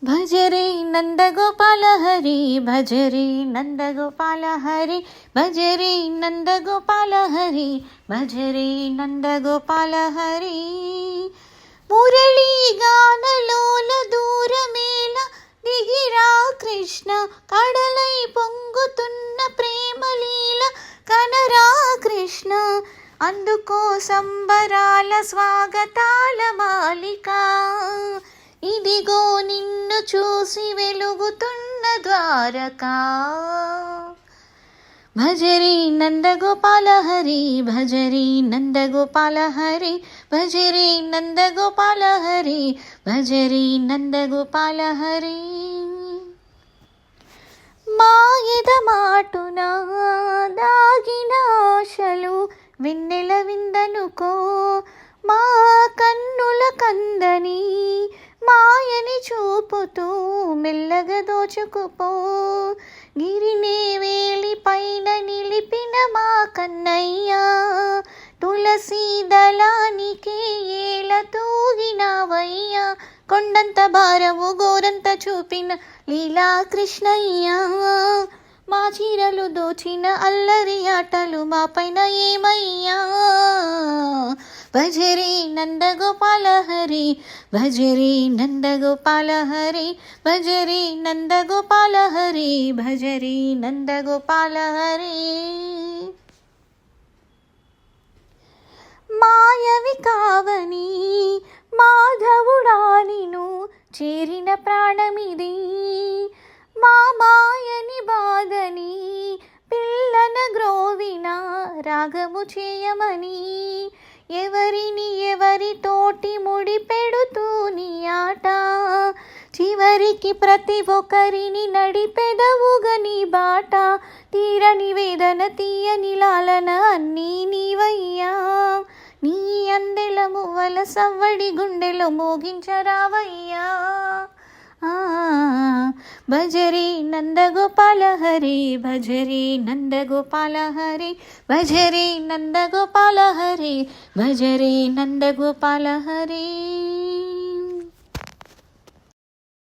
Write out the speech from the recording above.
భజరే నందగోపాల హరి భజరే నందగోపాల హరి భజరే నందగోపాల హరి భజరే నందగోపాల హరి మురళీ గానలోల దూరమేల దిగిరా కృష్ణ కడలై పొంగుతున్న ప్రేమలీల కనరా కృష్ణ అందుకో సంబరాల స్వాగతాల మాలిక ఇదిగో నిన్ను చూసి వెలుగుతున్న ద్వారకా భజరే నందగోపాల హరి భజరే నందగోపాల హరి భజరే నందగోపాల హరి భజరే నందగోపాల హరి మాయద మాటున దాగిన ఆశలు వెన్నెల విందనుకో మా కన్నుల కందని మాయని చూపుతూ మెల్లగా దోచుకుపో గిరినే వేలి పైన నిలిపిన మా కన్నయ్య తులసి దళానికే ఏల తూగినావయ్యా కొండంత భారము గోరంత చూపిన లీలా కృష్ణయ్య మా చీరలు దోచిన అల్లరి ఆటలు మా పైన ఏమయ్యా భజరే నందగోపాల హరి భజరే నందగోపాల హరి భజరే నందగోపాల హరి భజరే నందగోపాల హరి మాయవి కావని మాధవుడా నిను చేరిన ప్రాణమిది మా మాయని బాధని పిల్లన గ్రోవిన రాగము చేయమని ఎవరిని ఎవరితోటి ముడి పెడుతూ నీ ఆట చివరికి ప్రతి ఒక్కరిని నడిపెదవుగా నీ బాట తీరని వేదన తీయని లాలన అన్నీ నీవయ్యా నీ అందెల మువ్వల సవ్వడి గుండెలో మోగించరావయ్యా భజరే నందగోపాల హరి భజరే నందగోపాల హరి భజరే నందగోపాల హరి భజరే నందగోపాల హరి